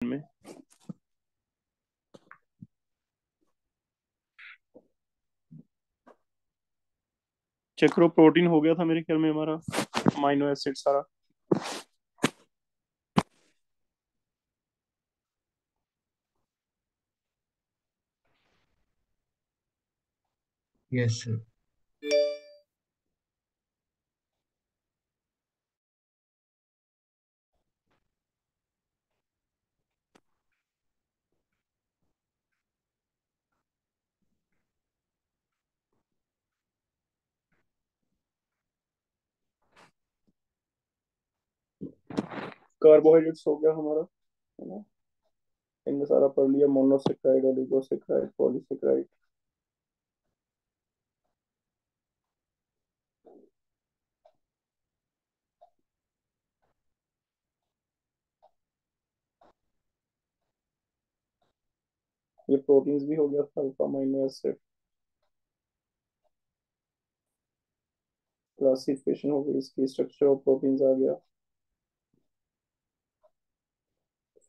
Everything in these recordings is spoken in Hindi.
में चेक करो। प्रोटीन हो गया था मेरे ख्याल में हमारा अमाइनो एसिड सारा। Yes sir. कार्बोहाइड्रेट्स हो गया हमारा, है ना। इनमें सारा पढ़ लिया, मोनोसेक्राइड, ओलिगोसेक्राइड, पॉलीसेक्राइड। ये प्रोटीन्स भी हो गया था, अल्फा अमाइनो एसिड। क्लासिफिकेशन हो गई इसकी, स्ट्रक्चर ऑफ प्रोटीन्स आ गया।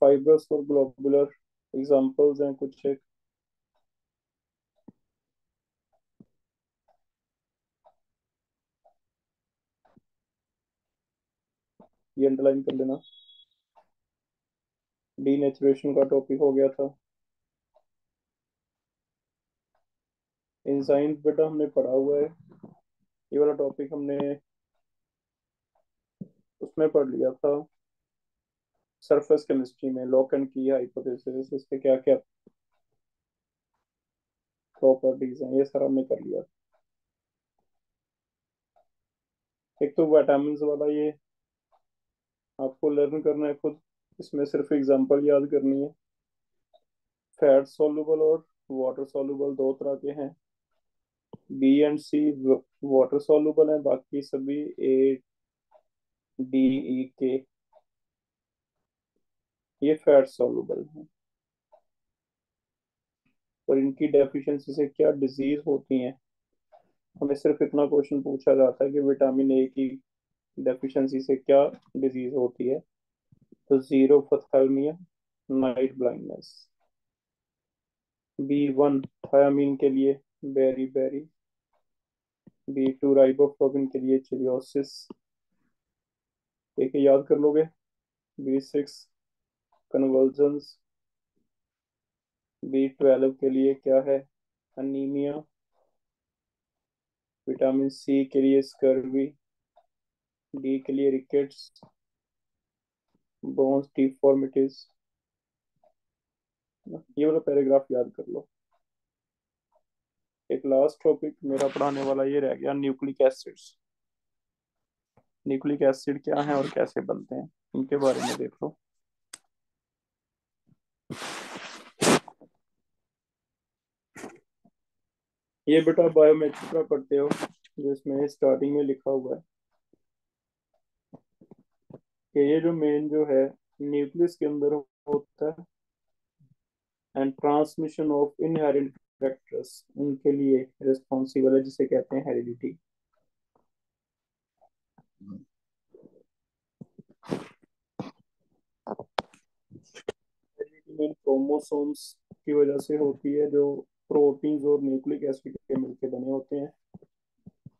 फाइब्रस और ग्लोबुलर एग्जांपल्स हैं कुछ एक। ये अंडरलाइन कर लेना। डीनेचुरेशन का टॉपिक हो गया था। एंजाइम्स बेटा हमने पढ़ा हुआ है। ये वाला टॉपिक हमने उसमें पढ़ लिया था, सरफेस केमिस्ट्री में। लॉक एंड की हाइपोथेसिस, इसके क्या क्या प्रॉपर्टीज हैं, ये सारा हमने कर लिया। एक तो विटामिन वाला, ये आपको लर्न करना है खुद। इसमें सिर्फ एग्जांपल याद करनी है। फैट सॉल्युबल और वाटर सॉल्युबल दो तरह के हैं। B and C water soluble हैं, बाकी सभी ए, डी, ई, के ये फैट सॉल्युबल हैं। और इनकी डेफिशिएंसी से क्या डिजीज होती हैं। हमें सिर्फ इतना क्वेश्चन पूछा जाता है कि विटामिन ए की डेफिशिएंसी से क्या डिजीज होती है। तो zero फथैलमिया, night blindness. B 1 thiamine के लिए बेरी बेरी। बी 2 राइबोफ्लोविन के लिए चिलियोसिस। एक याद कर लोगे। B 6 convergence. बी 12 के लिए क्या है, अनीमिया। विटामिन सी के लिए स्कर्वी। डी के लिए रिकेट्स, बोन्स डिफॉर्मिटीज। ये वाला पैराग्राफ याद कर लो। एक लास्ट टॉपिक मेरा पढ़ाने वाला ये रह गया, न्यूक्लिक एसिड्स। न्यूक्लिक एसिड क्या है और कैसे बनते हैं, इनके बारे में देख लो। ये बेटा बायोमेट्रिक का पढ़ते हो, जिसमें स्टार्टिंग में लिखा हुआ है कि ये जो मेन जो है न्यूक्लियस के अंदर होता है, and transmission of inherent factors उनके लिए रिस्पॉन्सिबल है, जिसे कहते हैं हेरिडिटी। हेरिडिटी में क्रोमोसोम्स की वजह से होती है, जो प्रोटीन्स और न्यूक्लिक एसिड के मिलकर बने होते हैं।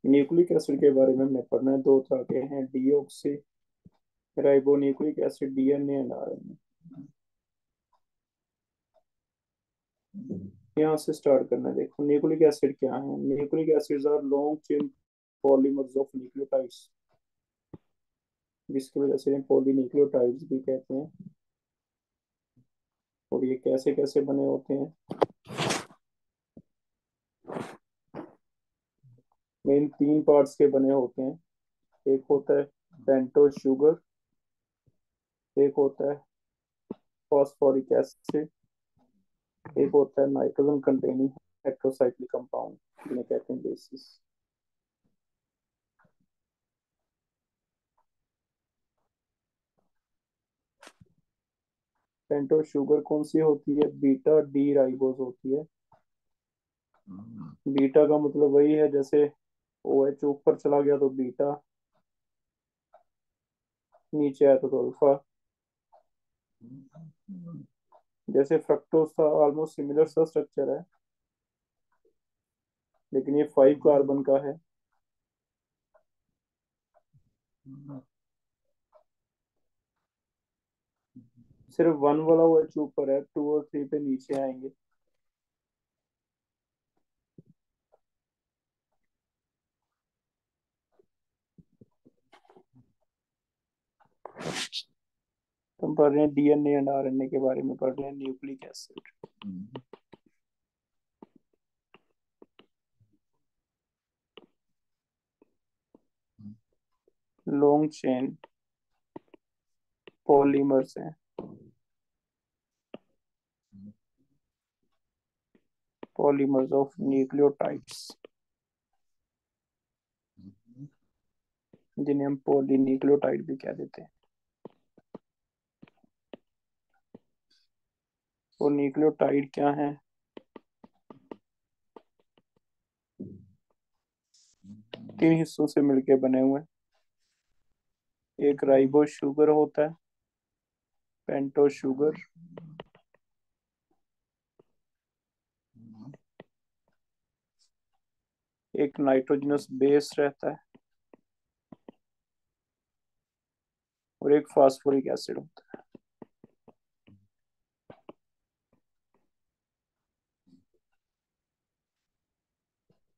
न्यूक्लिक एसिड के बारे में हमने पढ़ना है, दो तरह के हैं, deoxy ribonucleic acid, DNA and RNA. यहाँ से स्टार्ट करना है। देखो न्यूक्लिक एसिड क्या है। Nucleic acids are long chain polymers of nucleotides, जिसकी वजह से पॉलीन्यूक्लियोटाइड्स भी कहते हैं। और ये कैसे कैसे बने होते हैं। मेन 3 पार्ट्स के बने होते हैं। एक होता है पेंटोज शुगर, एक होता है फॉस्फोरिक एसिड, एक होता है नाइट्रोजन कंटेनिंग हेट्रोसाइक्लिक कंपाउंड, जिन्हें कहते हैं बेसिस। पेंटोज शुगर कौन सी होती है, बीटा डी राइबोज होती है। बीटा का मतलब वही है, जैसे ओ एच ऊपर चला गया तो बीटा, नीचे आया तो अल्फा। जैसे फ्रक्टोज था, ऑलमोस्ट सिमिलर सा स्ट्रक्चर है, लेकिन ये 5 कार्बन का है। सिर्फ 1 वाला वो एच ऊपर है, 2 और 3 पे नीचे आएंगे। हम पढ़ रहे हैं डीएनए एंड आरएनए के बारे में, पढ़ रहे हैं nucleic acid. Long chain polymers हैं, पॉलीमर्स ऑफ न्यूक्लियोटाइड्स, जिन्हें हम पॉलीन्यूक्लियोटाइड भी कह देते हैं। और न्यूक्लियोटाइड क्या है? तीन हिस्सों से मिलके बने हुए। एक राइबो शुगर होता है, पेंटो शुगर, एक नाइट्रोजनस बेस रहता है, और एक फास्फोरिक एसिड होता है।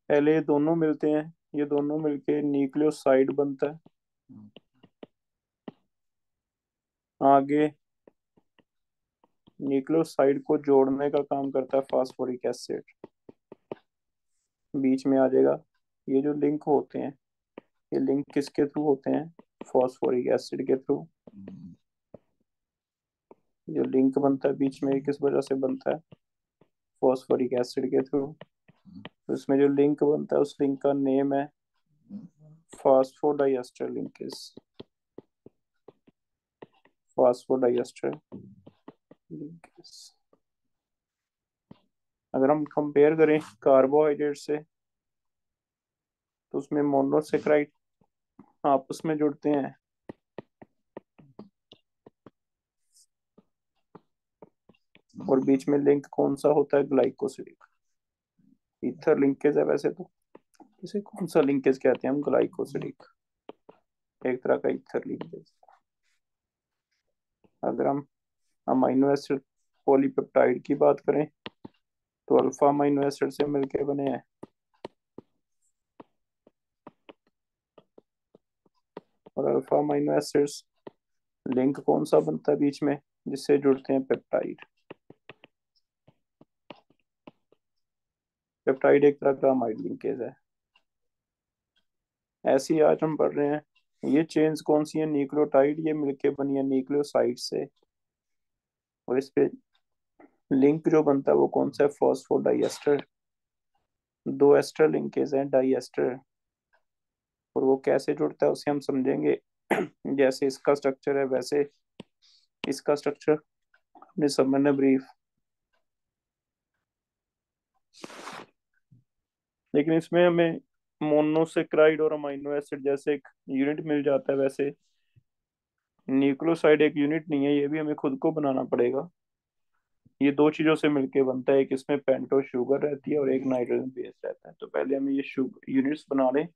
पहले ये दोनों मिलते हैं, ये दोनों मिलके न्यूक्लियोसाइड बनता है। आगे न्यूक्लियोसाइड को जोड़ने का काम करता है फास्फोरिक एसिड, बीच में आ जाएगा। ये जो लिंक होते हैं, ये लिंक किसके थ्रू होते हैं? फास्फोरिक एसिड के थ्रू। जो लिंक बनता है बीच में, ये किस वजह से बनता है? फास्फोरिक एसिड के थ्रू। तो इसमें जो लिंक बनता है, उस लिंक का नेम है फास्फोडाइएस्टर लिंकेज, फास्फोडाइएस्टर लिंकेज। अगर हम कंपेयर करें कार्बोहाइड्रेट से, तो उसमें मोनोसेक्राइड आपस में जुड़ते हैं, और बीच में लिंक कौन सा होता है? ग्लाइकोसिलिक। ईथर लिंकेज है वैसे तो, इसे कौन सा लिंकेज कहते हैं हम? ग्लाइकोसिलिक, एक तरह का ईथर लिंकेज। अगर हम अमाइनो एसिड पॉलीपेप्टाइड की बात करें, तो अल्फा अमाइनो एसिड से मिलके बने हैं, और अल्फा अमाइनो एसिड्स लिंक कौन सा बनता है बीच में, जिससे जुड़ते हैं? पेप्टाइड। पेप्टाइड एक तरह का अमाइड लिंकेज है। ऐसे ही आज हम पढ़ रहे हैं ये चेन्स कौन सी है? न्यूक्लियोटाइड, ये मिलके बनी है न्यूक्लियोसाइड से, और इस पे लिंक जो बनता है वो कौन सा है? फॉस्फोडाइएस्टर। दो एस्टर लिंकेज हैं, डाइएस्टर, और वो कैसे जुड़ता है उसे हम समझेंगे। जैसे इसका स्ट्रक्चर है, वैसे इसका स्ट्रक्चर अपने समझना ब्रीफ। लेकिन इसमें हमें मोनोसेक्राइड और अमाइनो एसिड जैसे एक यूनिट मिल जाता है, वैसे न्यूक्लियोसाइड एक यूनिट नहीं है, ये भी हमें खुद को बनाना पड़ेगा। ये दो चीजों से मिलके बनता है, एक इसमें पेंटो शुगर रहती है और एक नाइट्रोजन बेस रहता है। तो पहले हमें ये शुगर यूनिट्स बना लें,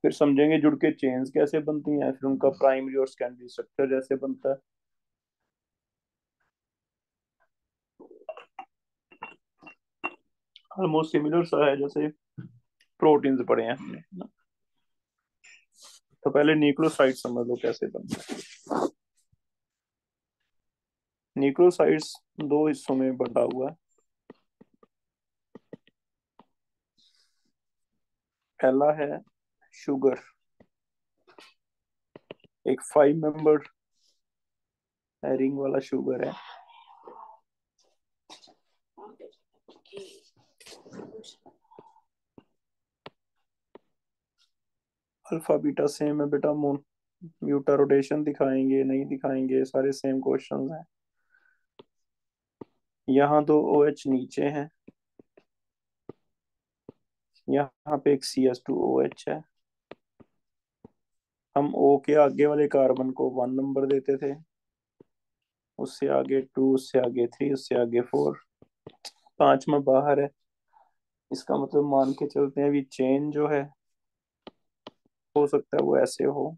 फिर समझेंगे जुड़ के चेन्स कैसे बनती हैं, फिर उनका प्राइमरी और सेकेंडरी स्ट्रक्चर जैसे बनता है। ऑलमोस्ट सिमिलर सा है, जैसे प्रोटीन्स पड़े हैं हमने, है ना? तो पहले न्यूक्लियोसाइड समझ लो कैसे बनता है। न्यूक्लियोसाइड्स दो हिस्सों में बंटा हुआ है। पहला है शुगर, एक 5 मेंबर रिंग वाला शुगर है। अल्फा बीटा सेम है बेटा, मोन म्यूटा रोटेशन दिखाएंगे नहीं दिखाएंगे, सारे सेम क्वेश्चंस हैं। यहाँ दो ओ एच नीचे हैं, यहाँ पे एक CH2OH है। हम O के आगे वाले कार्बन को 1 नंबर देते थे, उससे आगे 2, उससे आगे 3, उससे आगे 4, 5 में बाहर है। इसका मतलब मान के चलते हैं अभी चेन जो है, हो सकता है वो ऐसे हो,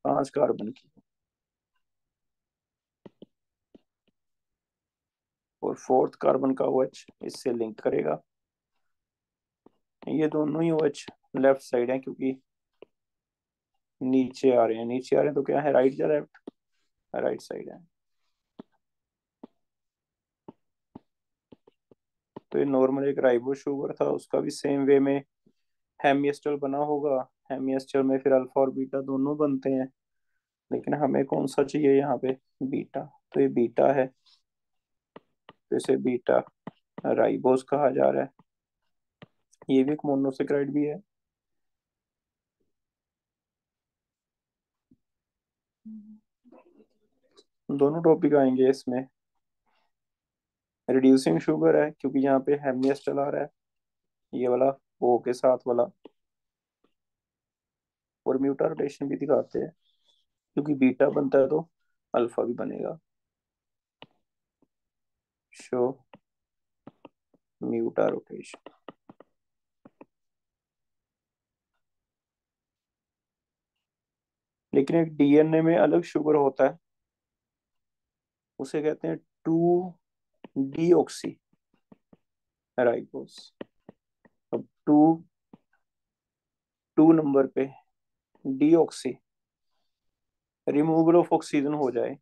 5 कार्बन की, और फोर्थ कार्बन का OH इससे लिंक करेगा। ये दोनों ही OH लेफ्ट साइड है, क्योंकि नीचे आ रहे हैं, नीचे आ रहे हैं तो क्या है, राइट या लेफ्ट, राइट साइड है। तो ये नॉर्मल एक राइबो शुगर था, उसका भी सेम वे में हेमी बना होगा। हेमी में फिर अल्फा और बीटा दोनों बनते हैं, लेकिन हमें कौन सा चाहिए यहाँ पे, बीटा। तो ये बीटा है, तो इसे बीटा राइबोस कहा जा रहा है। ये भी एक मोनोसेक्राइड भी है। दोनों टॉपिक आएंगे इसमें। रिड्यूसिंग शुगर है, क्योंकि यहाँ पे हेमी आ रहा है, ये वाला ओ के साथ वाला। और म्यूटा रोटेशन भी दिखाते हैं, क्योंकि बीटा बनता है तो अल्फा भी बनेगा। Show mutarotation. लेकिन एक डीएनए में अलग शुगर होता है, उसे कहते हैं 2 डीऑक्सी राइबोस। अब 2 नंबर पे डीऑक्सी, रिमूवल ऑफ ऑक्सीजन हो जाए,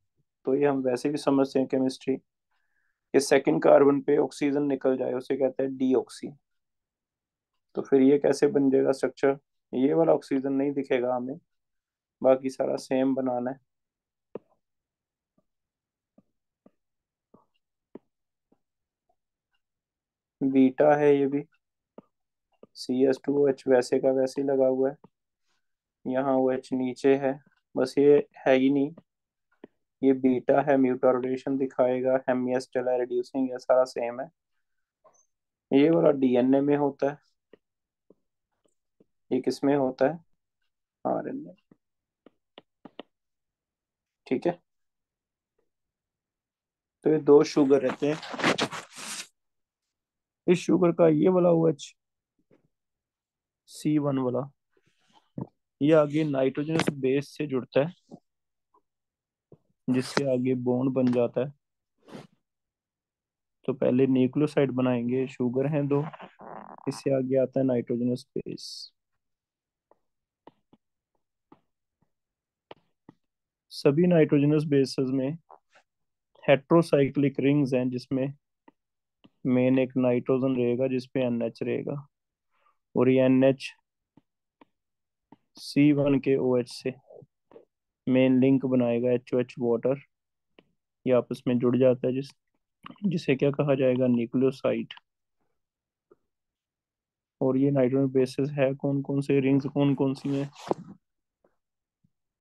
तो ये हम वैसे भी समझते हैं केमिस्ट्री, कि सेकंड कार्बन पे ऑक्सीजन निकल जाए उसे कहते हैं डीऑक्सी। तो फिर ये कैसे बन जाएगा स्ट्रक्चर, ये वाला ऑक्सीजन नहीं दिखेगा हमें, बाकी सारा सेम बनाना है। बीटा है ये भी, CH2OH वैसे का वैसे ही लगा हुआ है, यहाँ OH नीचे है, बस ये है ही नहीं, ये बीटा है, म्यूटारोटेशन दिखाएगा, हेमिएस्टल है, रिड्यूसिंग है, सारा सेम है। ये वाला डीएनए में होता है, ये किस में होता है, RNA। ठीक है। तो ये 2 शुगर रहते हैं। इस शुगर का ये वाला OH, C1 वाला, ये आगे नाइट्रोजनस बेस से जुड़ता है, जिससे आगे बॉन्ड बन जाता है। तो पहले न्यूक्लियोसाइड बनाएंगे, शुगर हैं 2, इससे आगे आता है नाइट्रोजनस बेस। सभी नाइट्रोजनस बेसेस में हेट्रोसाइक्लिक रिंग्स हैं, जिसमें मेन एक नाइट्रोजन रहेगा जिसपे NH रहेगा, और ये NH C1 के OH से मेन लिंक बनाएगा, HOH वाटर, ये आपस में जुड़ जाता है, जिसे क्या कहा जाएगा, न्यूक्लियोसाइड। और ये नाइट्रोजन बेसेस है कौन कौन से, रिंग्स कौन कौन सी हैं,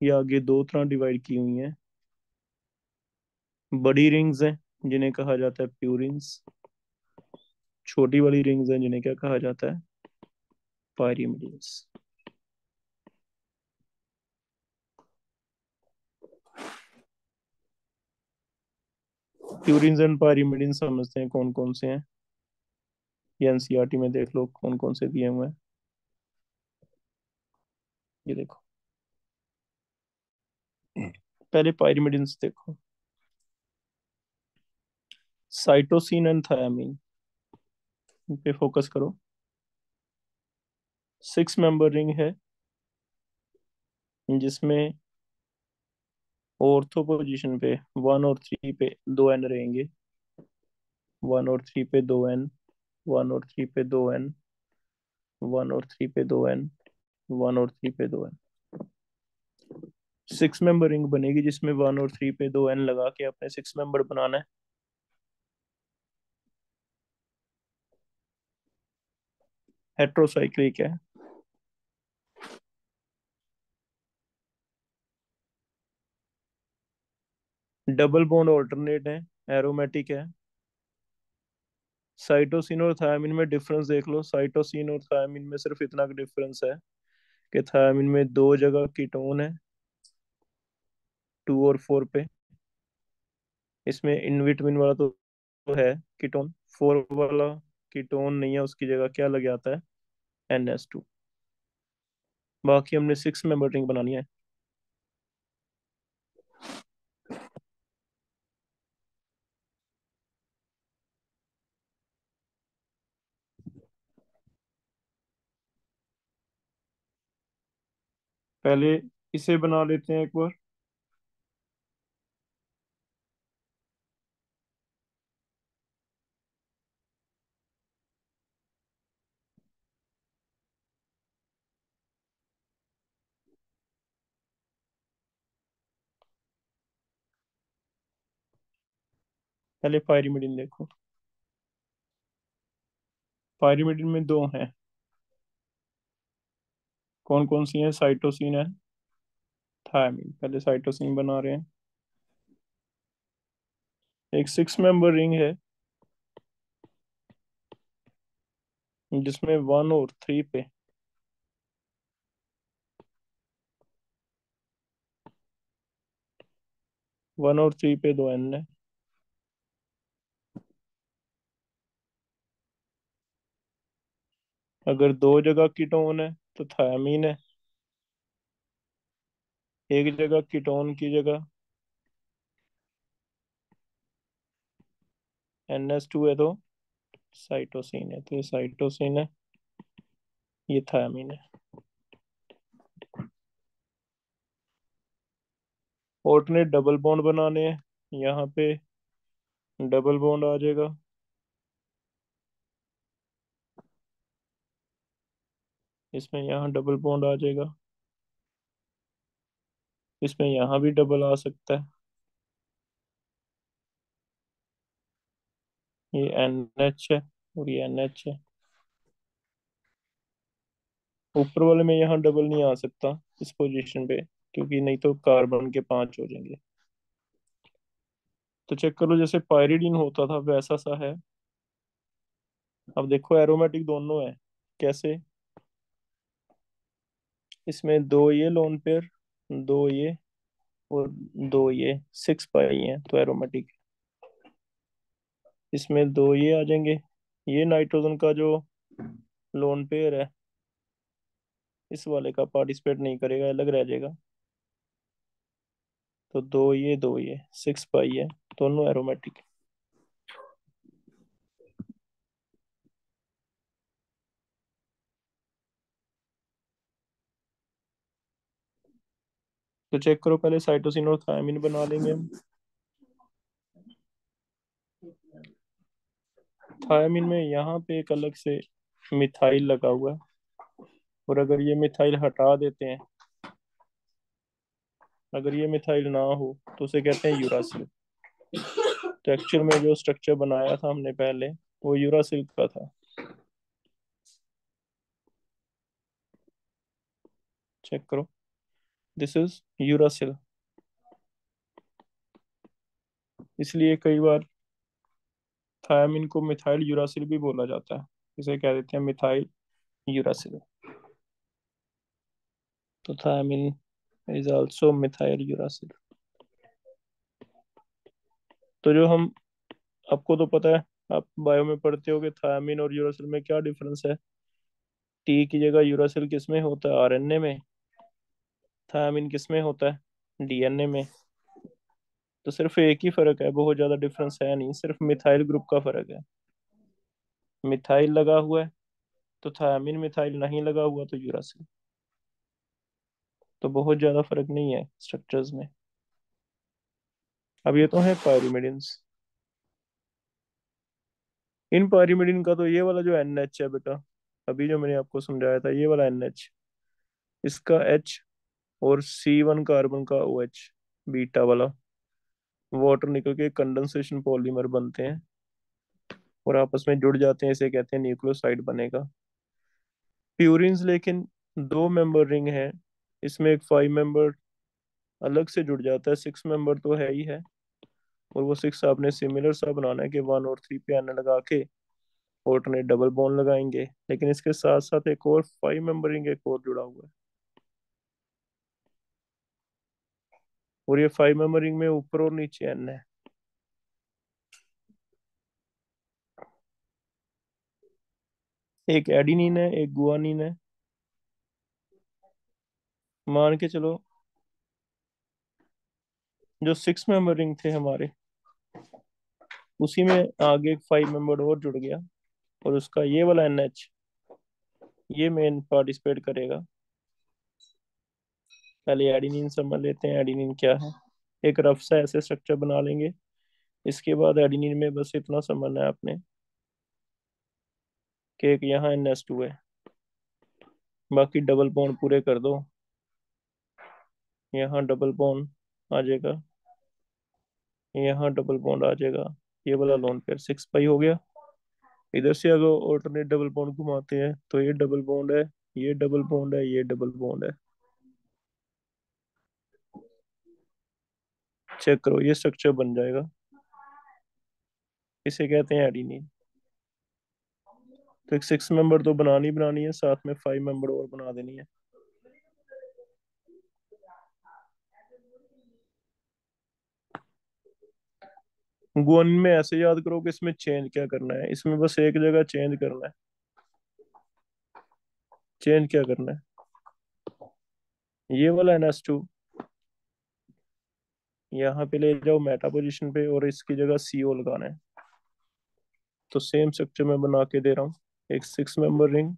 ये आगे 2 तरह डिवाइड की हुई हैं। बड़ी रिंग्स हैं, जिन्हें कहा जाता है प्यूरिन्स। छोटी वाली रिंग्स हैं, जिन्हें क्या कहा जाता है, पायरीमिडीन्स। प्यूरिन्स एंड पायरीमिडीन्स समझते हैं कौन कौन से हैं। ये एनसीईआरटी में देख लो कौन कौन से दिए हुए हैं। ये देखो, पहले पायरीमिडीन्स देखो, साइटोसिन एंड थायामीन, इन पे फोकस करो। 6 मेंबर रिंग है, जिसमें ऑर्थो पोजीशन पे 1 और 3 पे 2 N रहेंगे, 1 और 3 पे 2 N, 1 और 3 पे 2 N, 1 और 3 पे 2 N, 1 और 3 पे 2 N। 6 मेंबर रिंग बनेगी, जिसमें 1 और 3 पे 2 N लगा के अपने 6 मेंबर बनाना है। हेट्रोसाइक्लिक है। डबल बॉन्ड ऑल्टरनेट है, एरोमेटिक है। साइटोसिन और थायमिन में डिफरेंस देख लो, साइटोसिन और थायमिन में सिर्फ इतना डिफरेंस है कि थायमिन में 2 जगह कीटोन है, 2 और 4 पे, इसमें इन बिटवीन वाला तो है कीटोन। फोर वाला कीटोन नहीं है, उसकी जगह क्या लग जाता है, NH2। बाकी हमने सिक्स मेंबर रिंग बनानी है। पहले इसे बना लेते हैं एक बार। पहले पायरीमिडीन देखो। पायरीमिडीन में दो हैं। कौन कौन सी हैं, साइटोसिन है, थायमिन। पहले साइटोसिन बना रहे हैं। एक सिक्स मेंबर रिंग है जिसमें वन और थ्री पे, वन और थ्री पे दो N है। अगर दो जगह कीटोन है तो थायमीन है। एक जगह कीटोन की जगह NH2 है तो साइटोसिन है, तो ये साइटोसिन है, ये थायमीन है। ऑल्टरनेट डबल बॉन्ड बनाने हैं। यहाँ पे डबल बॉन्ड आ जाएगा, इसमें यहाँ डबल बॉन्ड आ जाएगा, इसमें यहाँ भी डबल आ सकता है। ये NH है और ये NH है। ऊपर वाले में यहाँ डबल नहीं आ सकता इस पोजीशन पे, क्योंकि नहीं तो कार्बन के पांच हो जाएंगे। तो चेक करो, जैसे पायरीडीन होता था वैसा सा है। अब देखो एरोमेटिक दोनों है। कैसे, इसमें दो ये लोन पेयर, दो ये और दो ये, सिक्स पाई हैं तो एरोमेटिक। इसमें दो ये आ जाएंगे, ये नाइट्रोजन का जो लोन पेयर है इस वाले का पार्टिसिपेट नहीं करेगा, अलग रह जाएगा। तो दो ये सिक्स पाई है, दोनों एरोमेटिक। तो चेक करो, पहले साइटोसिन और थायमीन बना लेंगे हम। थायमीन में यहाँ पे एक अलग से मिथाइल लगा हुआ है, और अगर ये मिथाइल हटा देते हैं, अगर ये मिथाइल ना हो तो उसे कहते हैं यूरासिल। तो एक्चुअल में जो स्ट्रक्चर बनाया था हमने पहले वो यूरासिल का था। चेक करो, दिस इज यूरासिल। इसलिए कई बार थायमीन को मिथाइल यूरासिल भी बोला जाता है। इसे कह देते हैं मिथाइल यूरासिल। तो thymine is also methyl uracil. तो जो हम, आपको तो पता है, आप बायो में पढ़ते हो कि थायमीन और यूरासिल में क्या डिफरेंस है। टी की जगह यूरासिल किस में होता है, RNA में। थायमीन किस में होता है, DNA में। तो सिर्फ एक ही फर्क है, बहुत ज्यादा डिफरेंस है नहीं, सिर्फ मिथाइल ग्रुप का फर्क है। मिथाइल लगा हुआ है तो थायमीन, मिथाइल नहीं लगा हुआ तो यूरासिल। तो बहुत ज्यादा फर्क नहीं है स्ट्रक्चर्स में। अब ये तो है पायरीमिडिन्स। इन पायरीमिडिन का तो ये वाला जो NH है बेटा, अभी जो मैंने आपको समझाया था ये वाला NH, इसका H और C1 कार्बन का OH, बीटा वाला, वाटर निकल के कंडेंसेशन पॉलीमर बनते हैं और आपस में जुड़ जाते हैं, इसे कहते हैं न्यूक्लियोसाइड बनेगा। प्यूरिन्स लेकिन दो मेंबर रिंग है, इसमें एक फाइव मेंबर अलग से जुड़ जाता है, सिक्स मेंबर तो है ही है। और वो सिक्स आपने सिमिलर सा बनाना है कि वन और थ्री पे एन लगा के ऑल्टरनेट डबल बॉन्ड लगाएंगे, लेकिन इसके साथ साथ एक और फाइव मेंबर रिंग एक और जुड़ा हुआ है। और ये फाइव मेंबर रिंग में ऊपर और नीचे एन है। एक एडिनिन है, एक गुआनिन है। मान के चलो जो 6 मेंबर रिंग थे हमारे, उसी में आगे एक 5 मेंबर और जुड़ गया, और उसका ये वाला NH, ये मेन पार्टिसिपेट करेगा। पहले एडिनिन समझ लेते हैं, एडिनिन क्या है। एक रफ सा ऐसे स्ट्रक्चर बना लेंगे। इसके बाद एडिनिन में बस इतना समझना है आपने कि एक यहाँ NH2 है। बाकी डबल बॉन्ड पूरे कर दो। यहाँ डबल बॉन्ड आ जाएगा, यहाँ डबल बॉन्ड आ जाएगा। ये वाला लोन पेयर 6 पाई हो गया। इधर से अगर ऑल्टरनेट डबल बॉन्ड घुमाते हैं तो ये डबल बॉन्ड है, ये डबल बॉन्ड है, ये डबल बॉन्ड है। चेक करो, ये स्ट्रक्चर बन जाएगा। इसे कहते हैं एडिनिन। तो एक 6 मेंबर तो बनानी बनानी है, साथ में 5 मेंबर और बना देनी है। गुआनिन में ऐसे याद करो कि इसमें चेंज क्या करना है, इसमें बस एक जगह चेंज करना है। चेंज क्या करना है, ये वाला NH2 यहाँ पे ले जाओ मेटा पोजीशन पे, और इसकी जगह CO लगाना है। तो सेम स्ट्रक्चर मैं बना के दे रहा हूँ। एक 6 मेंबर रिंग,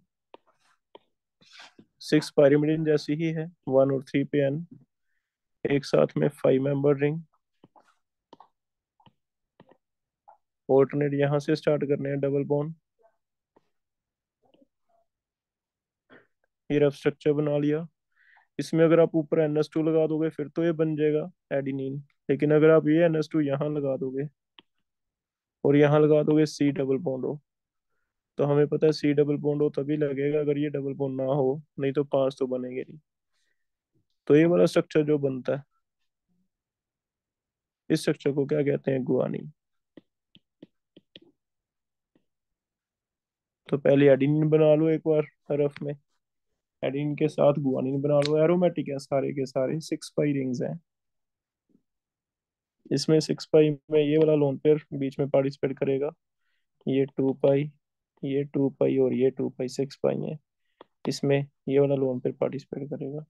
6 पायरीमिडीन जैसी ही है, 1 और 3 पे N। एक साथ में 5 मेंबर रिंग। ऑल्टरनेट यहाँ से स्टार्ट करने हैं डबल बॉन्ड। ये रफ स्ट्रक्चर बना लिया। इसमें अगर आप ऊपर NH2 लगा दोगे फिर तो ये बन जाएगा एडिनिन। लेकिन अगर आप ये NH2 यहाँ लगा दोगे और यहाँ लगा दोगे C डबल बॉन्ड हो, तो हमें पता है C डबल बॉन्ड हो तभी लगेगा अगर ये डबल बॉन्ड ना हो, नहीं तो 5 तो बनेंगे नहीं। तो ये वाला स्ट्रक्चर जो बनता है, इस स्ट्रक्चर को क्या कहते हैं, गुआनिन। तो पहले एडिनिन बना लो एक बार रफ में। एडिनिन के साथ गुआनिन बना लो। एरोमेटिक है सारे के सारे, 6 पाई रिंग्स हैं। इसमें 6 पाई में ये वाला लोन पेयर बीच में पार्टिसिपेट करेगा। ये 2 पाई, ये 2 पाई और ये 2 पाई, 6 पाई है। इसमें ये वाला लोन पेयर पार्टिसिपेट करेगा।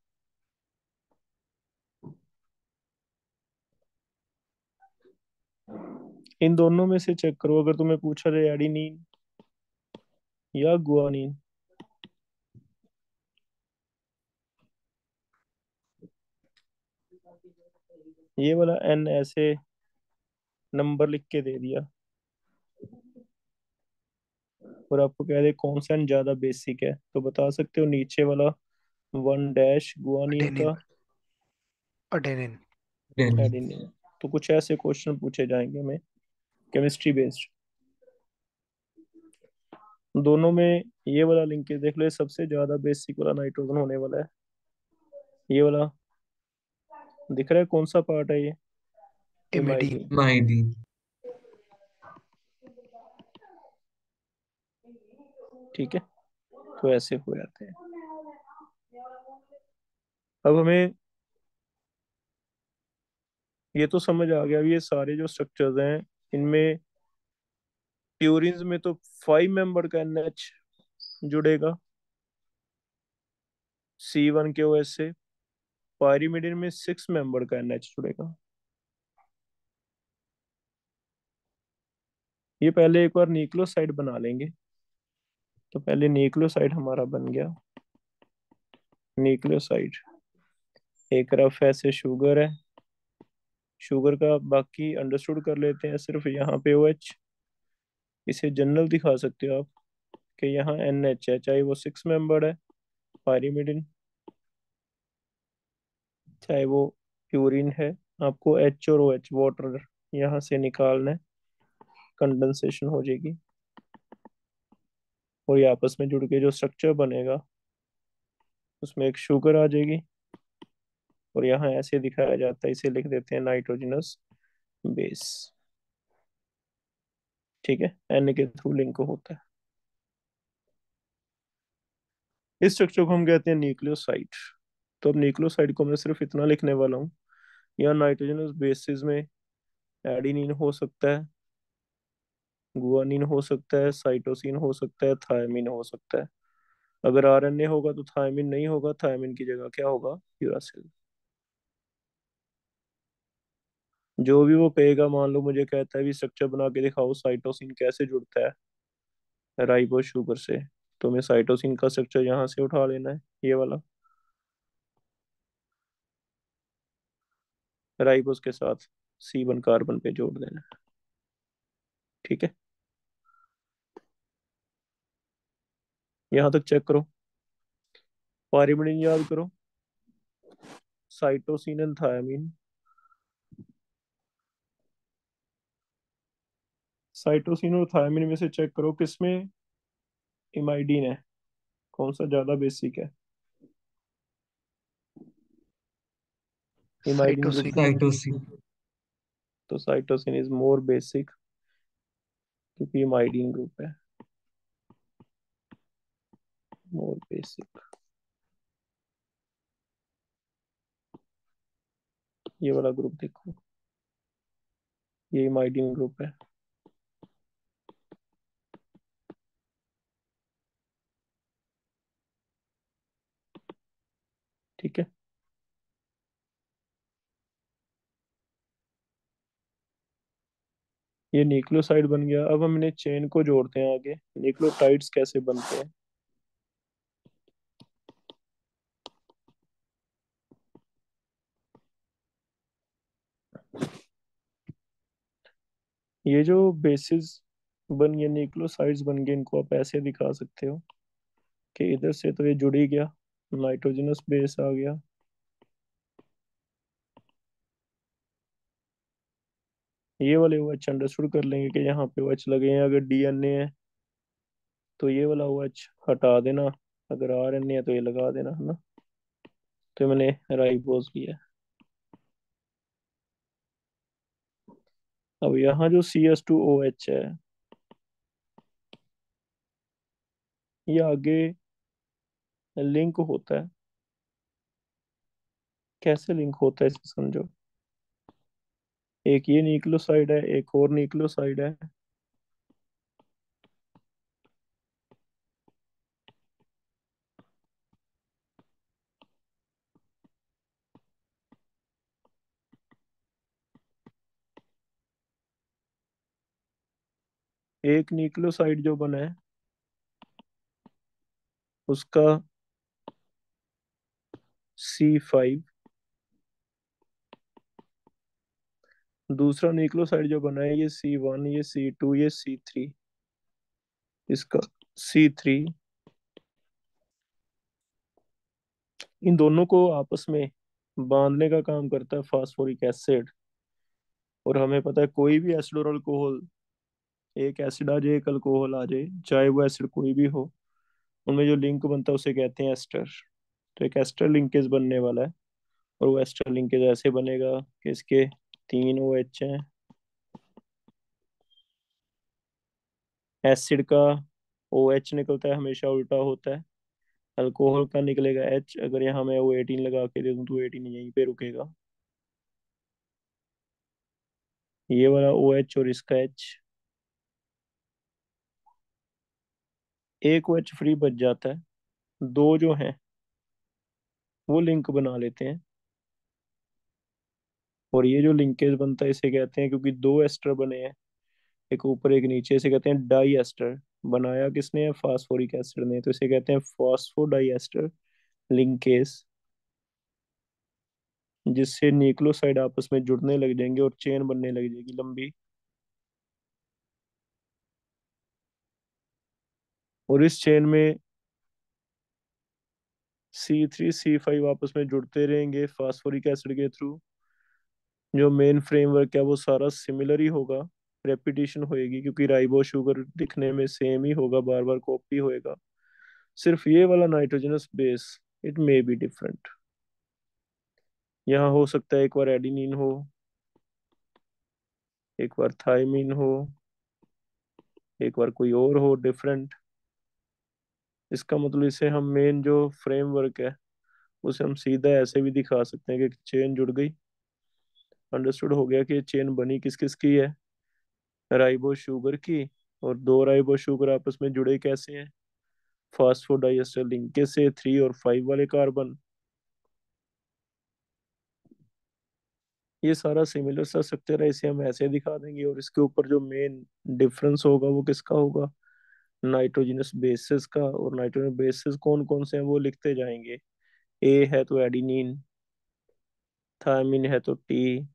इन दोनों में से चेक करो, अगर तुम्हें पूछा जाए एडिनिन या गुआनिन, ये वाला N ऐसे नंबर लिख के दे दिया, और आपको कह दे कौन सा N ज्यादा बेसिक है, तो बता सकते हो नीचे वाला 1 डैश गुआनिन अडेनिन। का अडेनिन। एडेनिन। तो कुछ ऐसे क्वेश्चन पूछे जाएंगे हमें केमिस्ट्री बेस्ड। दोनों में ये वाला लिंकेज देख लो, ये सबसे ज्यादा बेसिक वाला नाइट्रोजन होने वाला है। ये वाला दिख रहा है कौन सा पार्ट है ये, इमिडीन। इमाइडिन। माइडीन। ठीक है, तो ऐसे हो जाते हैं। अब हमें ये तो समझ आ गया, अब ये सारे जो स्ट्रक्चर्स हैं इनमें प्यूरिन्स में तो 5 मेंबर का NH जुड़ेगा C1 KOH से। पायरीमिडिन में 6 मेंबर का NH जुड़ेगा। ये पहले एक बार न्यूक्लियोसाइड बना लेंगे। तो पहले न्यूक्लियोसाइड हमारा बन गया। न्यूक्लियोसाइड एक रफ ऐसे शुगर है। शुगर का बाकी अंडरस्टूड कर लेते हैं, सिर्फ यहाँ पे OH। इसे जनरल दिखा सकते हो आप कि यहाँ NH है, चाहे वो 6 मेंबर है पायरीमिडिन, चाहे वो प्यूरिन है। आपको H और OH वाटर यहाँ से निकालना है, कंडेंसेशन हो जाएगी, और ये आपस में जुड़ के जो स्ट्रक्चर बनेगा उसमें एक शुगर आ जाएगी। और यहाँ ऐसे दिखाया जाता है, इसे लिख देते हैं नाइट्रोजनस बेस। ठीक है, N के थ्रू लिंक होता है। इस स्ट्रक्चर को हम कहते हैं न्यूक्लियोसाइड। तो अब न्यूक्लियोसाइड को मैं सिर्फ इतना लिखने वाला हूँ, या नाइट्रोजनस बेसिस में एडिनिन हो सकता है, गुआनिन हो सकता है, साइटोसिन हो सकता है, थायमिन हो सकता है। अगर आरएनए होगा तो थायमिन नहीं होगा, थायमिन की जगह क्या होगा? यूरासिल। जो भी वो कहेगा, मान लो मुझे कहता है भी स्ट्रक्चर बना के दिखाओ साइटोसिन कैसे जुड़ता है राइबोस शुगर से, तो मैं साइटोसिन का स्ट्रक्चर यहाँ से उठा लेना है, ये वाला, राइबोस के साथ C1 कार्बन पे जोड़ देना है। ठीक है, यहाँ तक चेक करो। पाइरिमिडीन याद करो, साइटोसिन एंड थायमिन। साइटोसिन और थायमिन में से चेक करो किसमें इमाइडीन है, कौन सा ज्यादा बेसिक है। इमाइडीन ग्रुप साइटोसिन। साइटोसिन। तो साइटोसिन इज मोर बेसिक, क्योंकि इमाइडीन ग्रुप है मोर बेसिक। ये वाला ग्रुप देखो, ये इमाइडीन ग्रुप है। ठीक है, ये न्यूक्लियोसाइड बन गया। अब हम इन्हें चेन को जोड़ते हैं आगे, न्यूक्लियोटाइड्स कैसे बनते हैं। ये जो बेसिस बन गए, न्यूक्लियोसाइड्स बन गए, इनको आप ऐसे दिखा सकते हो कि इधर से तो ये जुड़ ही गया, नाइट्रोजनस बेस आ गया। ये वाले OH अंडरस्टूड कर लेंगे कि यहाँ पे OH लगे हैं। अगर DNA है तो ये वाला OH हटा देना, अगर RNA है तो ये लगा देना, है ना। तो मैंने राइबोज लिया। अब यहाँ जो CH2OH है, ये आगे लिंक होता है। कैसे लिंक होता है इसे समझो। एक ये न्यूक्लियोसाइड है, एक और न्यूक्लियोसाइड है। एक न्यूक्लियोसाइड जो बना है उसका C5, दूसरा न्यूक्लियोसाइड जो बना है ये C1, ये C2, ये C3, इसका C3। इन दोनों को आपस में बांधने का काम करता है फास्फोरिक एसिड। और हमें पता है कोई भी एसिड और अल्कोहल, एक एसिड आ जाए एक अल्कोहल आ जाए, चाहे वो एसिड कोई भी हो, उनमें जो लिंक बनता है उसे कहते हैं एस्टर। तो एक एस्टर लिंकेज बनने वाला है। और वो एस्टर लिंकेज ऐसे बनेगा कि इसके 3 OH हैं, एसिड का OH निकलता है हमेशा उल्टा होता है, अल्कोहल का निकलेगा H। अगर यहाँ मैं O18 लगा के दे दूँ तो O18 यहीं पे रुकेगा, ये वाला OH और इसका H। एक OH फ्री बच जाता है, दो जो हैं वो लिंक बना लेते हैं। और ये जो लिंकेज बनता है इसे कहते हैं, क्योंकि दो एस्टर बने हैं, एक ऊपर एक नीचे, इसे कहते हैं डाई एस्टर। बनाया किसने है? फास्फोरिक एसिड ने। तो इसे कहते हैं फास्फोडाई एस्टर लिंकेज, जिससे न्यूक्लियोसाइड आपस में जुड़ने लग जाएंगे और चेन बनने लग जाएगी लंबी। और इस चेन में C3 C5 आपस में जुड़ते रहेंगे फास्फोरिक एसिड के थ्रू। जो मेन फ्रेमवर्क है वो सारा सिमिलर ही होगा, रेपिटेशन होएगी, क्योंकि राइबो शुगर दिखने में सेम ही होगा, बार बार कॉपी होएगा। सिर्फ ये वाला nitrogenous base it may be different. यहाँ हो सकता है एक बार एडिनिन हो, एक बार थाइमिन हो, एक बार कोई और हो डिफरेंट। इसका मतलब इसे हम मेन जो फ्रेमवर्क है उसे हम सीधा ऐसे भी दिखा सकते हैं कि चेन जुड़ गई। अंडरस्टूड हो गया कि चेन बनी किस किस की है? राइबो शुगर की और दो राइबो शुगर आपस में जुड़े कैसे हैं? फास्फोडाइएस्टर लिंकेज से 3 और 5 वाले कार्बन। ये सारा सिमिलर सा स्ट्रक्चर है, इसे हम ऐसे दिखा देंगे, और इसके ऊपर जो मेन डिफरेंस होगा वो किसका होगा? नाइट्रोजनस बेसिस का। और नाइट्रोजन बेसिस कौन कौन से हैं वो लिखते जाएंगे। ए है तो एडिनिन, थायमिन है तो टी,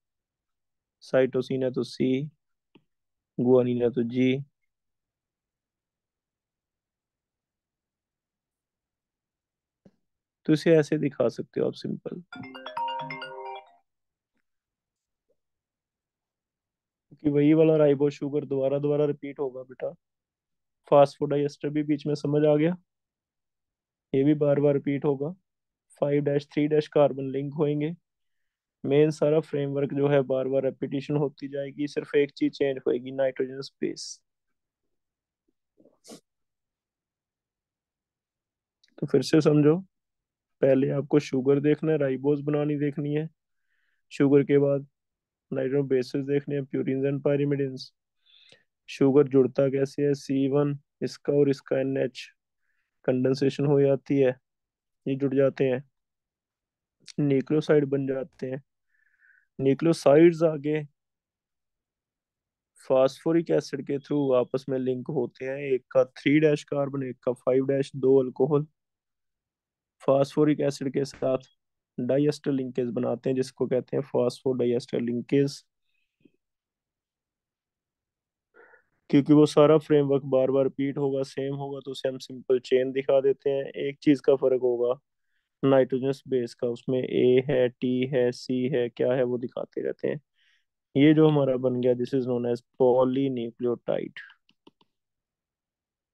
साइटोसिन है तो सी, गुआनिन है तो जी। तो इसे ऐसे दिखा सकते हो आप, सिंपल। कि वही वाला राइबो शुगर दोबारा दोबारा रिपीट होगा बेटा। फास्फोडाइएस्टर भी बीच में समझ आ गया, ये भी बार बार रिपीट होगा। 5-3 कार्बन लिंक होंगे। मेन सारा फ्रेमवर्क जो है बार बार रेपिटेशन होती जाएगी, सिर्फ एक चीज चेंज होएगी, नाइट्रोजन स्पेस। तो फिर से समझो, पहले आपको शुगर देखना है, राइबोज बनानी देखनी है। शुगर के बाद नाइट्रोजन बेसेस देखने हैं, प्यूरिन्स एंड पाइरिमिडिन्स। शुगर जुड़ता कैसे है? C1 इसका और इसका NH, कंडेंसेशन हो जाती है, ये जुड़ जाते हैं, न्यूक्लियोसाइड बन जाते हैं। न्यूक्लियोसाइड्स आगे फास्फोरिक एसिड के थ्रू आपस में लिंक होते हैं, एक का 3 कार्बन, एक का 5, दो अल्कोहल फास्फोरिक एसिड के साथ डाइएस्टर लिंकेज बनाते हैं, जिसको कहते हैं फास्फोडाइएस्टर लिंकेज। क्योंकि वो सारा फ्रेमवर्क बार बार रिपीट होगा, सेम होगा, तो उसे हम सिंपल चेन दिखा देते हैं। एक चीज का फर्क होगा नाइट्रोजन बेस का, उसमें ए है, टी है, सी है, क्या है वो दिखाते रहते हैं। ये जो हमारा बन गया, this is known as polynucleotide.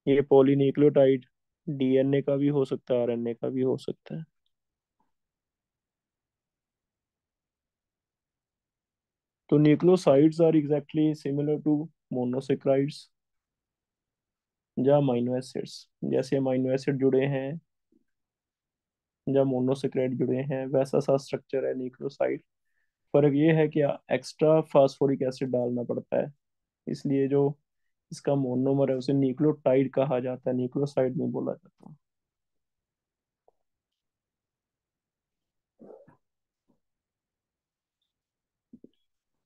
ये पॉलीन्यूक्लियोटाइड DNA का भी हो सकता है, RNA का भी हो सकता है। तो nucleosides are exactly similar to monosaccharides या अमीनो एसिड्स। जैसे अमीनो एसिड जुड़े हैं या मोनोसेक्राइड जुड़े हैं, वैसा सा स्ट्रक्चर है न्यूक्लियोसाइड। फर्क ये है कि एक्स्ट्रा फास्फोरिक एसिड डालना पड़ता है, इसलिए जो इसका मोनोमर है उसे न्यूक्लियोटाइड कहा जाता है, न्यूक्लियोसाइड नहीं बोला जाता।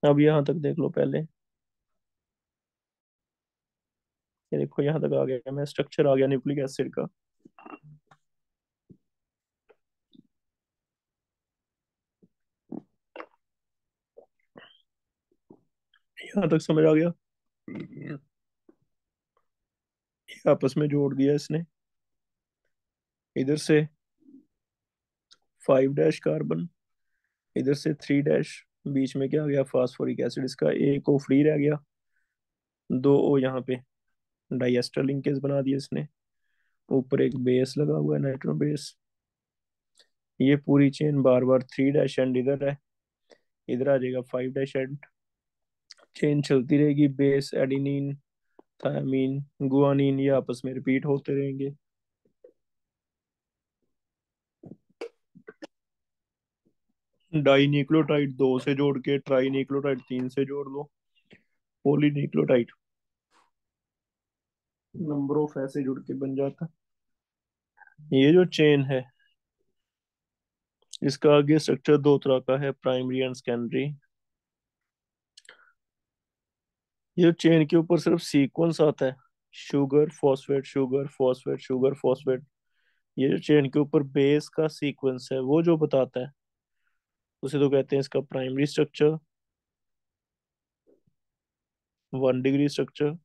अब यहाँ तक देख लो पहले। ये देखो यहाँ तक आ गया, मैं स्ट्रक्चर आ गया न्यूक्लिक एसिड का। यहाँ तक समझ आ गया। ये आपस में जोड़ दिया इसने, इधर से 5 कार्बन, इधर से 3, बीच में क्या आ गया? फास्फोरिक एसिड, इसका एक ओ फ्री रह गया, दो ओ यहाँ पे डाइएस्टर लिंकेज बना दिया इसने। ऊपर एक बेस लगा हुआ है, नाइट्रो बेस। ये पूरी चेन बार बार 3 एंड इधर है, इधर आ जाएगा 5 एंड। चेन चलती रहेगी, बेस एडिनिन, थायमीन, गुआनिन, ये आपस में रिपीट होते रहेंगे। डाई न्यूक्लियोटाइड 2 से जोड़ के ट्राई न्यूक्लियोटाइड 3 से जोड़ लो, पॉली न्यूक्लियोटाइड नंबर ऑफ ऐसे जुड़ के बन जाता है। ये जो चेन है, इसका आगे स्ट्रक्चर दो तरह का है, प्राइमरी एंड सेकेंडरी। ये चेन के ऊपर सिर्फ सीक्वेंस आता है, sugar phosphate sugar phosphate sugar phosphate. ये जो चेन के ऊपर बेस का सीक्वेंस है वो जो बताता है, उसे तो कहते हैं इसका प्राइमरी स्ट्रक्चर, 1 डिग्री स्ट्रक्चर।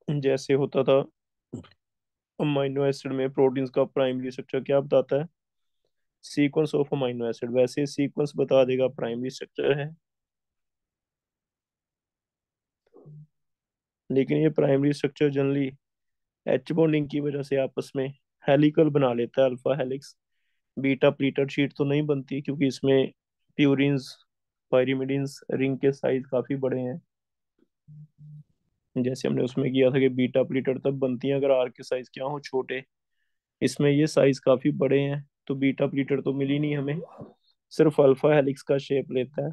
जैसे होता था अमाइनो एसिड में प्रोटीन्स का प्राइमरी स्ट्रक्चर क्या बताता है? सीक्वेंस ऑफ अमाइनो एसिड, वैसे सीक्वेंस बता देगा प्राइमरी स्ट्रक्चर है। लेकिन ये primary structure generally H bonding की वजह से आपस में हेलिकल बना लेता है, alpha helix. Beta pleated sheet तो नहीं बनती, क्योंकि इसमें प्यूरिन्स पायरिमिडिन्स रिंग के साइज काफी बड़े हैं। जैसे हमने उसमें किया था कि बीटा प्लीटेड तब बनती है अगर आर के साइज क्या हो, छोटे। इसमें ये साइज काफी बड़े हैं, तो बीटा प्लीटेड तो मिली नहीं हमें, सिर्फ अल्फा हेलिक्स का शेप लेता है,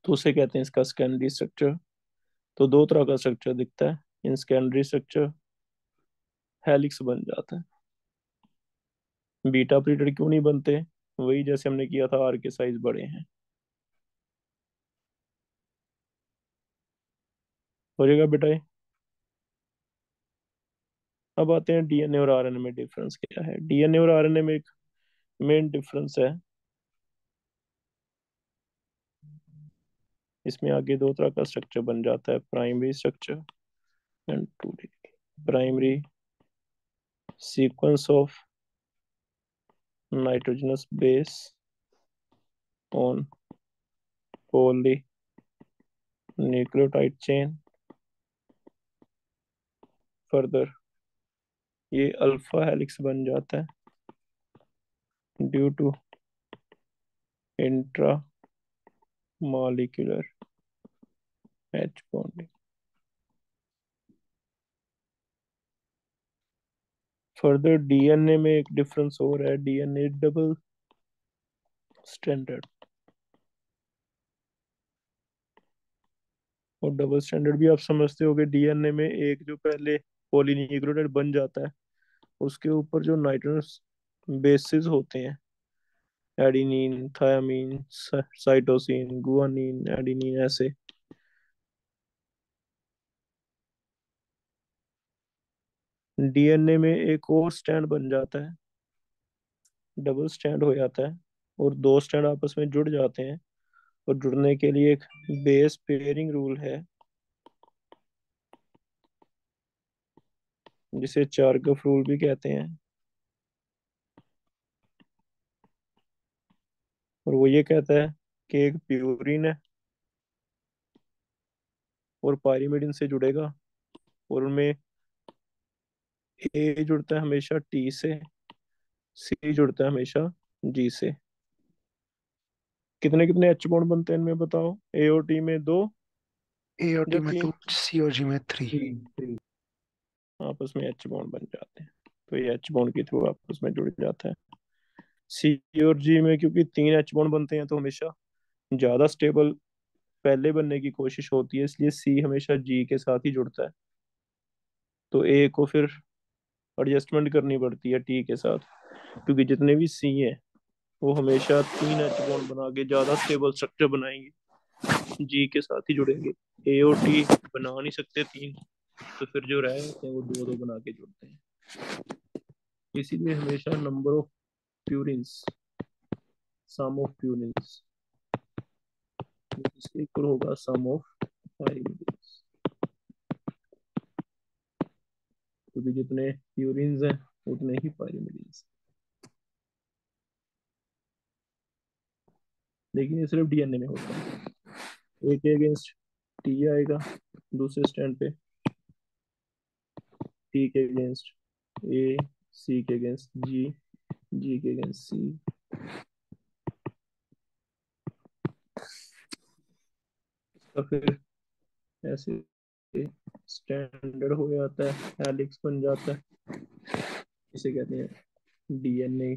तो उसे कहते हैं इसका सेकेंडरी स्ट्रक्चर। तो दो तरह का स्ट्रक्चर दिखता है। इन सेकेंडरी स्ट्रक्चर हेलिक्स बन जाता है। बीटा प्रीडेटर क्यों नहीं बनते? वही जैसे हमने किया था, आर के साइज बड़े हैं। हो जाएगा बेटा ये। अब आते हैं डीएनए और आरएनए में डिफरेंस क्या है। डीएनए और आरएनए में एक मेन डिफरेंस है, इसमें आगे दो तरह का स्ट्रक्चर बन जाता है, primary structure and two D. Primary sequence of nitrogenous base on poly nucleotide chain. Further ये अल्फा हेलिक्स बन जाता है due to intra molecular H bonding. Further DNA में एक डिफरेंस और है, डीएनए डबल स्टैंडर्ड। और डबल स्टैंडर्ड भी आप समझते होगे, डीएनए में एक जो पहले पॉलीन्यूक्लियोटाइड बन जाता है, उसके ऊपर जो नाइट्रोजन बेसिस होते हैं, adenine, thymine, cytosine, guanine, adenine, ऐसे डीएनए में एक और स्टैंड बन जाता है, डबल स्टैंड हो जाता है, और दो स्टैंड आपस में जुड़ जाते हैं। और जुड़ने के लिए एक बेस पेयरिंग रूल है, जिसे चारगफ रूल भी कहते हैं। और वो ये कहता है कि एक प्यूरिन है और पायरीमिडिन से जुड़ेगा, और उनमें ए जुड़ता है हमेशा टी से, सी जुड़ता है हमेशा जी से। कितने कितने एच बॉन्ड बनते हैं इनमें बताओ, ए और टी में दो ए और टी या में तीन? 2, सी और जी में 3। थ्री। आपस में एच बॉन्ड बन जाते हैं, तो ये एच बॉन्ड के थ्रू आपस में जुड़ जाता है। सी और जी में क्योंकि तीन एच बॉन्ड बनते हैं, तो हमेशा ज्यादा स्टेबल पहले बनने की कोशिश होती है, इसलिए सी हमेशा जी के साथ ही जुड़ता है। तो ए को फिर एडजस्टमेंट करनी पड़ती है टी के साथ, क्योंकि जितने भी सी हैं वो हमेशा तीन एच बॉन्ड बना के ज्यादा स्टेबल स्ट्रक्चर बनाएंगे, जी के साथ ही जुड़ेंगे। ए और टी बना नहीं सकते तीन, तो फिर जो रहे होते हैं वो दो दो बना के जुड़ते हैं। इसीलिए हमेशा number of purines, sum of purines इसके इक्वल होगा सम ऑफ पायरीमिडिन्स, क्योंकि जितने प्यूरिन्स हैं उतने ही पायरीमिडिन्स। लेकिन ये सिर्फ डीएनए में होता है। ए के अगेंस्ट टी आएगा, दूसरे स्टैंड पे टी के अगेंस्ट ए, सी के अगेंस्ट जी, जी के अगेंस्ट सी। तो फिर ऐसे स्टैंडर्ड हो जाता है, हेलिक्स बन जाता है, इसे कहते हैं डीएनए।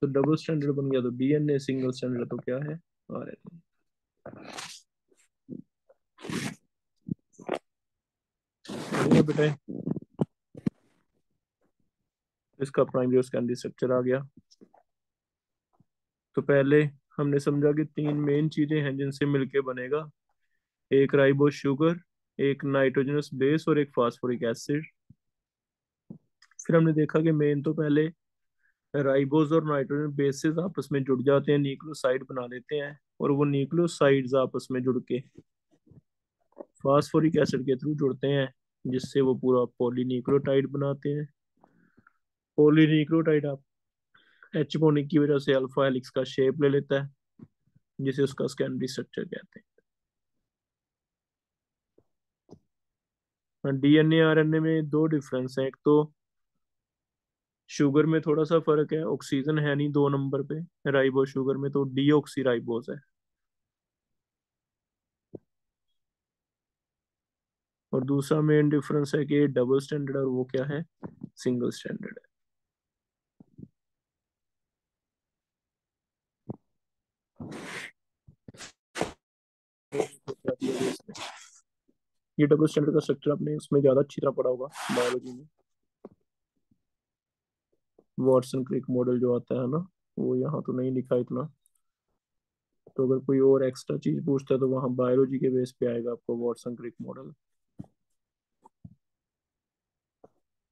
तो डबल स्टैंडर्ड बन गया तो डीएनए, सिंगल स्टैंडर्ड तो क्या है, आरएनए। बेटा इसका प्राइमरी और सेकेंडरी स्ट्रक्चर आ गया। तो पहले हमने समझा कि तीन मेन चीजें हैं जिनसे मिलके बनेगा, एक राइबोस शुगर, एक नाइट्रोजनस बेस और एक फास्फोरिक एसिड। फिर हमने देखा कि मेन तो पहले राइबोस और नाइट्रोजन बेसेस आपस में जुड़ जाते हैं, न्यूक्लियोसाइड बना लेते हैं, और वो न्यूक्लियोसाइड्स आपस में जुड़ के फास्फोरिक एसिड के थ्रू जुड़ते हैं, जिससे वो पूरा पॉलीन्यूक्लियोटाइड बनाते हैं। पॉलीन्यूक्लियोटाइड आप एच बॉन्डिंग की वजह से अल्फा हेलिक्स का शेप ले लेता है, जिसे उसका सेकेंडरी स्ट्रक्चर कहते हैं। डीएनए आरएनए में दो डिफरेंस है, एक तो शुगर में थोड़ा सा फर्क है, ऑक्सीजन है नहीं दो नंबर पे, राइबो शुगर में तो डीऑक्सी राइबोस है। और दूसरा मेन डिफरेंस है कि डबल स्टैंडर्ड और वो क्या है, सिंगल स्टैंडर्ड है। ये डबल स्टैंडर्ड का स्ट्रक्चर आपने उसमें ज्यादा अच्छी तरह पढ़ा होगा, बायोलॉजी में। वॉटसन क्रिक मॉडल जो आता है ना, वो यहाँ तो नहीं लिखा इतना। तो अगर कोई और एक्स्ट्रा चीज पूछता है तो वहाँ बायोलॉजी के बेस पे आएगा आपको वॉटसन क्रिक मॉडल।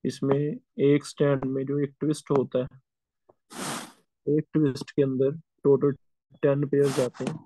इसमें एक स्टैंड में जो एक ट्विस्ट होता है, एक ट्विस्ट के अंदर टोटल 10 पेयर आते हैं।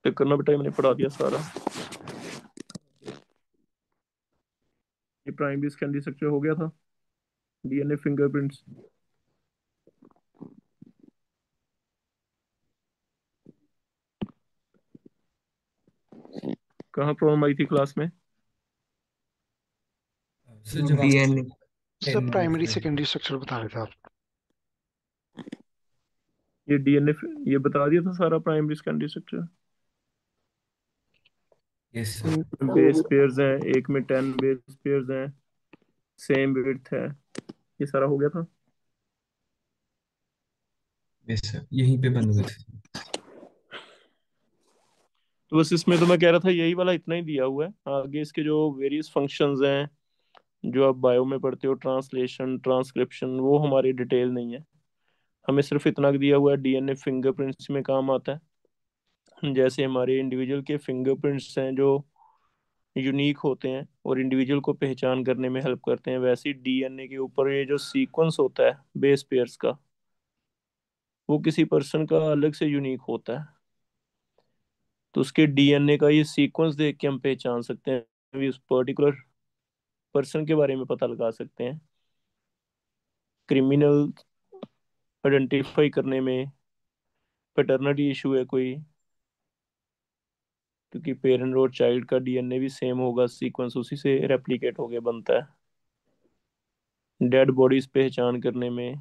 चेक करना बेटा, मैंने पढ़ा दिया सारा। ये प्राइमरी सेकेंडरी स्ट्रक्चर हो गया था, डीएनए फिंगरप्रिंट्स। कहाँ प्रॉब्लम आई थी क्लास में? सर जब आप डीएनए। सर 10 देख प्राइमरी रहे थे। सेकेंडरी स्ट्रक्चर बता रहे थे आप। ये डीएनए, ये बता दिया था सारा primary secondary structure. Yes sir. Base pairs हैं, एक में 10 बेस पेयर्स हैं, सेम विड्थ है, ये सारा हो गया था। यस सर, यहीं पे बंद हुए थे। तो बस इसमें तो मैं कह रहा था यही वाला इतना ही दिया हुआ है। आगे इसके जो वेरियस फंक्शंस हैं, जो आप बायो में पढ़ते हो, ट्रांसलेशन, ट्रांसक्रिप्शन, वो हमारी डिटेल नहीं है। हमें सिर्फ इतना दिया हुआ है डीएनए फिंगरप्रिंट्स में काम आता है। जैसे हमारे इंडिविजुअल के फिंगरप्रिंट्स हैं जो यूनिक होते हैं और इंडिविजुअल को पहचान करने में हेल्प करते हैं, वैसे ही डीएनए के ऊपर ये जो सीक्वेंस होता है बेस पेयर्स का, वो किसी पर्सन का अलग से यूनिक होता है। तो उसके डीएनए का ये सीक्वेंस देख के हम पहचान सकते हैं, अभी उस पर्टिकुलर पर्सन के बारे में पता लगा सकते हैं। क्रिमिनल आइडेंटिफाई करने में, पैटर्निटी इशू है कोई, क्योंकि पेरेंट और चाइल्ड का डीएनए भी सेम होगा, सीक्वेंस उसी से रेप्लिकेट होके बनता है। डेड बॉडीज पहचान करने में,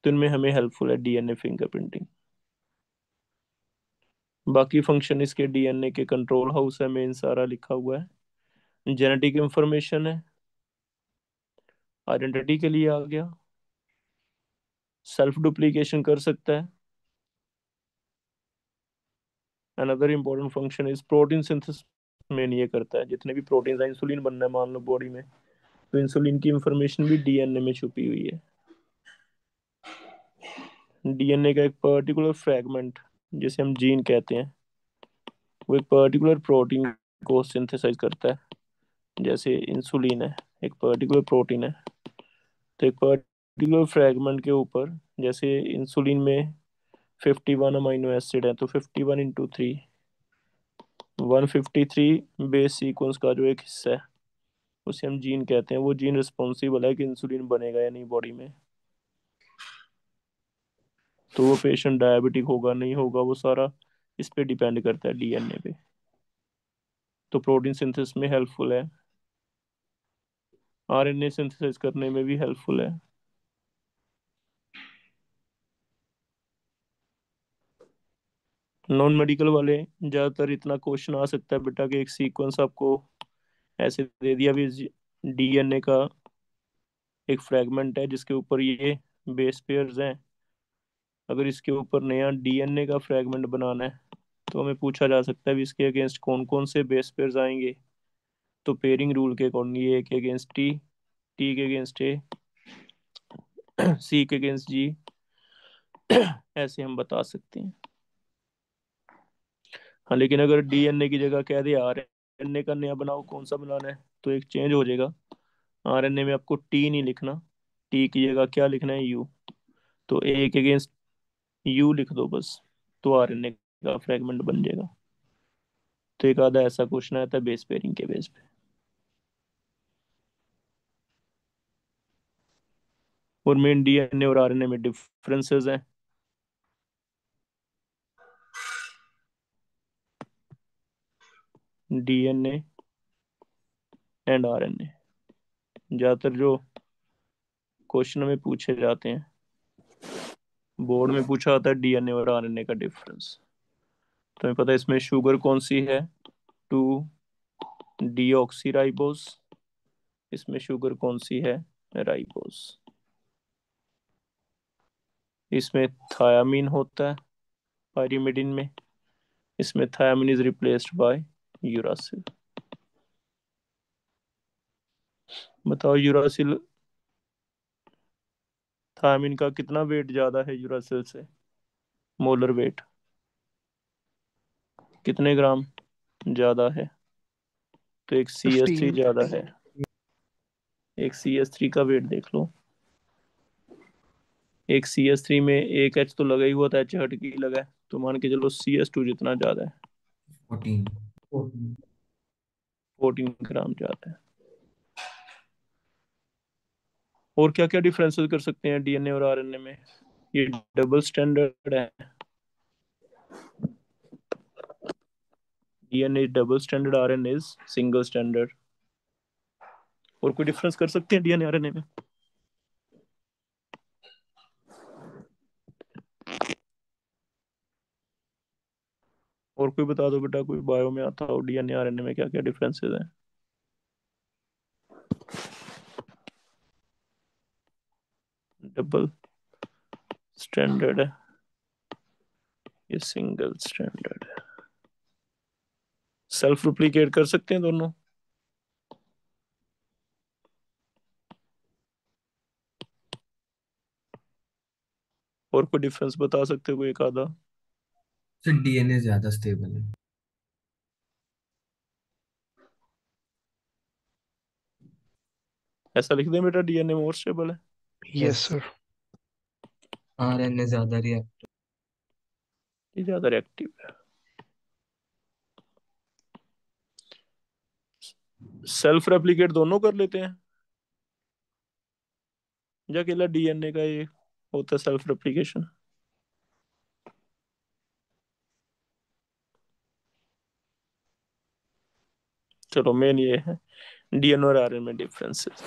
तो इनमें हमें हेल्पफुल है डीएनए फिंगरप्रिंटिंग। बाकी फंक्शन इसके डीएनए के कंट्रोल हाउस है, मेन सारा लिखा हुआ है। जेनेटिक इंफॉर्मेशन है, आइडेंटिटी के लिए आ गया, सेल्फ डुप्लीकेशन कर सकता है। Another important function is protein synthesis, main ये करता है। जितने भी प्रोटीन है, इंसुलिन बनना है मान लो बॉडी में, तो इंसुलिन की इंफॉर्मेशन भी डीएनए में छुपी हुई है। डीएनए का एक पर्टिकुलर फ्रैगमेंट, जिसे हम जीन कहते हैं, वो एक पर्टिकुलर प्रोटीन को सिंथेसाइज करता है। जैसे इंसुलिन है, एक पर्टिकुलर प्रोटीन है, तो एक पर्टिकुलर फ्रैगमेंट के ऊपर, जैसे इंसुलिन में 51 अमाइनो एसिड है, तो 51 इंटू 3, 153 बेस सीक्वेंस का जो एक हिस्सा है, उसे हम जीन कहते हैं। वो जीन रिस्पॉन्सिबल है कि इंसुलिन बनेगा या नहीं बॉडी में। तो वो पेशेंट डायबिटिक होगा नहीं होगा, वो सारा इस पे डिपेंड करता है, डीएनए पे। तो प्रोटीन सिंथेसिस में हेल्पफुल है, आरएनए सिंथेसाइज करने में भी हेल्पफुल है। नॉन मेडिकल वाले ज़्यादातर इतना क्वेश्चन आ सकता है बेटा कि एक सीक्वेंस आपको ऐसे दे दिया भी, डीएनए का एक फ्रेगमेंट है जिसके ऊपर ये बेस पेयर्स हैं, अगर इसके ऊपर नया डीएनए का फ्रेगमेंट बनाना है, तो हमें पूछा जा सकता है भी इसके अगेंस्ट कौन कौन से बेस पेयर्स आएंगे। तो पेयरिंग रूल के अकॉर्डिंग ये ए के अगेंस्ट टी, टी के अगेंस्ट ए, सी के अगेंस्ट जी, ऐसे हम बता सकते हैं। हाँ, लेकिन अगर डीएनए की जगह कह दे आरएनए का नया बनाओ, कौन सा बनाना है, तो एक चेंज हो जाएगा। आरएनए में आपको टी नहीं लिखना, टी की जगह क्या लिखना है, यू। तो ए के अगेंस्ट यू लिख दो बस, तो आरएनए का फ्रेगमेंट बन जाएगा। तो एक आधा ऐसा क्वेश्चन आता है बेस पेयरिंग के बेस पे। और मेन डीएनए और आरएनए में डिफरेंसेस हैं। डीएनए एंड आरएनए, ज्यादातर जो क्वेश्चन में पूछे जाते हैं, बोर्ड में पूछा होता है डीएनए और आरएनए का डिफरेंस। तो हमें पता है इसमें शुगर कौन सी है, 2 डीऑक्सीराइबोस। इसमें शुगर कौन सी है, राइबोस। इसमें थायामीन होता है पायरिमिडिन में, इसमें thiamine is replaced by uracil. बताओ यूरासिल, थायामीन का कितना वेट ज्यादा है यूरासिल से, मोलर वेट कितने ग्राम ज्यादा है? तो एक सी एस थ्री 15। ज्यादा है। एक सी एस थ्री का वेट देख लो। एक सी एस थ्री में एक एच तो लगा ही हुआ था, एच हट के ही लगा है, तो मान के चलो CS2 जितना ज्यादा है, 14। 14 ग्राम ज्यादा है। और क्या क्या डिफरेंसेस कर सकते हैं DNA और RNA में? ये डबल स्टैंडर्ड है, DNA is double standard, RNA is single standard. और कोई डिफरेंस कर सकते हैं DNA RNA में? और कोई बता दो बेटा, कोई बायो में आता हो, DNA RNA में क्या क्या डिफरेंसेस हैं? डबल स्टैंडर्ड है, ये सिंगल स्टैंडर्ड है। सेल्फ रिप्लिकेट कर सकते हैं दोनों? और कोई डिफरेंस बता सकते हो कोई एक आधा? सर डीएनए ज्यादा स्टेबल है। ऐसा लिख दें बेटा, DNA मोर स्टेबल है। Yes yes. सर। आरएनए ज्यादा रिएक्ट। ये ज्यादा रिएक्टिव है। सेल्फ रेप्लिकेट दोनों कर लेते हैं, या अकेला DNA का ये होता है सेल्फ रेप्लिकेशन? चलो मेन ये है DNA और RNA में डिफरेंसेस।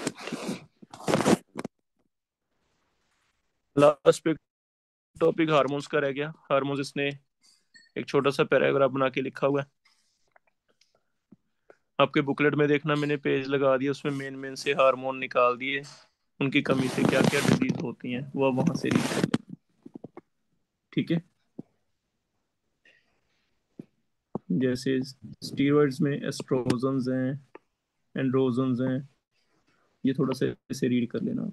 लास्ट पे टॉपिक हार्मोन्स का रह गया। हार्मोन्स इसने एक छोटा सा पैराग्राफ बना के लिखा हुआ है, आपके बुकलेट में देखना, मैंने पेज लगा दिया, उसमें मेन मेन से हार्मोन निकाल दिए, उनकी कमी से क्या क्या डिजीज होती हैं वो वहां से रीड कर लें। ठीक है, जैसे स्टीरॉइड्स में एस्ट्रोजन्स हैं, एंड्रोजन्स हैं, ये थोड़ा सा ऐसे रीड कर लेना।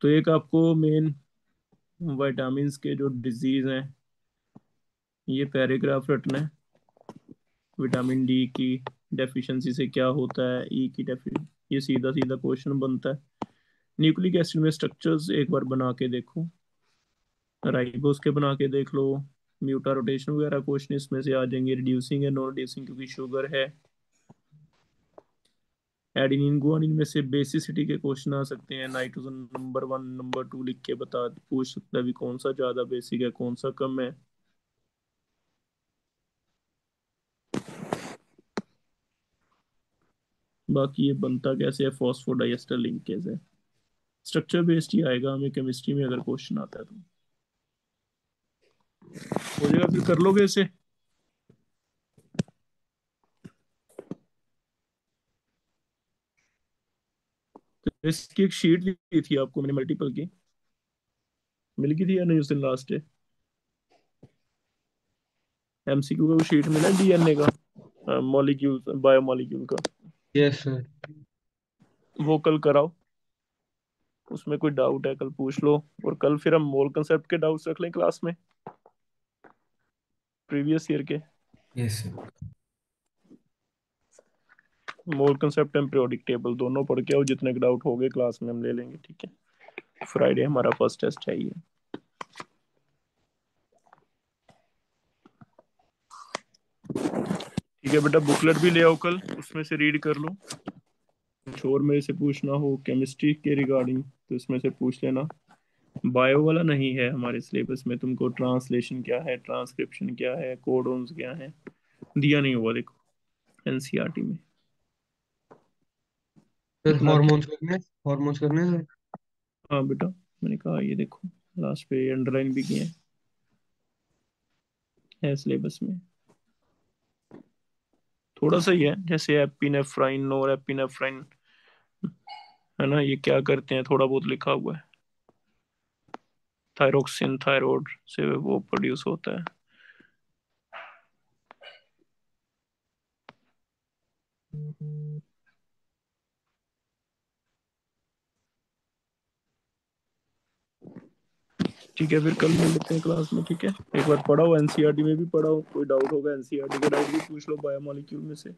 तो एक आपको मेन विटामिन के जो डिजीज हैं, ये पैराग्राफ रटना है। विटामिन डी की डेफिशिएंसी से क्या होता है, ई की डेफिशिएंसी, ये सीधा सीधा क्वेश्चन बनता है। न्यूक्लिक एसिड में स्ट्रक्चर्स एक बार बना के देखो, राइबोस के बना के देख लो, म्यूटा रोटेशन वगैरह क्वेश्चन इसमें से आ जाएंगे। रिड्यूसिंग है, नॉन रिड्यूसिंग क्योंकि शुगर है। एडेनिन गुआनिन में से बेसिसिटी के क्वेश्चन आ सकते हैं, नाइट्रोजन नंबर 1 नंबर 2 लिख के बता पूछ सकता है भी कौन सा ज्यादा बेसिक है कौन सा कम है। बाकी ये बनता कैसे है, फॉस्फोडाइएस्टर लिंकेज है। स्ट्रक्चर बेस्ड ही आएगा हमें केमिस्ट्री में अगर क्वेश्चन आता है तो। हो जाएगा, फिर कर लोगे इसे? तो इसकी एक शीट दी थी आपको मैंने मल्टीपल की, मिल गई थी या नहीं उस दिन लास्ट डे? MCQ का वो शीट मिला DNA का, मॉलिक्यूल बायोमॉलिक्यूल का, यस सर। वो कल कराओ। उसमें कोई डाउट है कल पूछ लो, और कल फिर हम मोल कंसेप्ट के डाउट्स रख लें क्लास में, प्रीवियस ईयर के। Yes sir. Mole concept and periodic table दोनों पढ़ के आओ, जितने के डाउट हो गए क्लास में हम ले लेंगे। ठीक है, फ्राइडे हमारा फर्स्ट टेस्ट है ये। ठीक है बेटा, बुकलेट भी ले आओ कल, उसमें से रीड कर लो। कुछ और मेरे से पूछना हो केमिस्ट्री के रिगार्डिंग तो इसमें से पूछ लेना। बायो वाला नहीं है हमारे सिलेबस में, तुमको ट्रांसलेशन क्या है, ट्रांसक्रिप्शन क्या है, कोडोन्स क्या है, दिया नहीं हुआ देखो एनसीईआरटी में। सर इतना हॉर्मोन्स करने हैं, हॉर्मोन्स करने हैं सर। हाँ बेटा, मैंने कहा ये देखो लास्ट पे अंडरलाइन भी किए हैं, है सिलेबस में। थोड़ा सा ही है, जैसे एपिनेफ्राइन, नोर एपिनेफ्राइन, है ना, ये क्या करते हैं थोड़ा बहुत लिखा हुआ है। थायरोक्सिन थायराइड से वो प्रोड्यूस होता है। ठीक है, फिर कल मिल लेते हैं क्लास में। ठीक है, एक बार पढ़ाओ, एनसीईआरटी में भी पढ़ाओ, कोई डाउट होगा एनसीईआरटी के डाउट भी पूछ लो बायोमोलिक्यूल में से।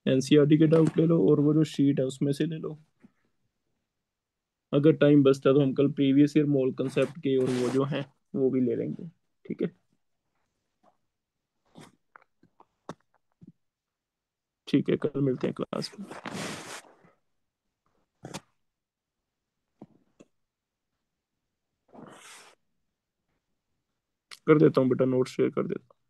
एनसीईआरटी के डाउट ले लो और वो जो शीट है उसमें से ले लो। अगर टाइम बचता है तो हम कल प्रीवियस ईयर मोल कंसेप्ट के और वो जो हैं वो भी ले लेंगे। ठीक है। ठीक है, कल मिलते हैं क्लास में। कर देता हूँ बेटा, नोट शेयर कर देता हूँ।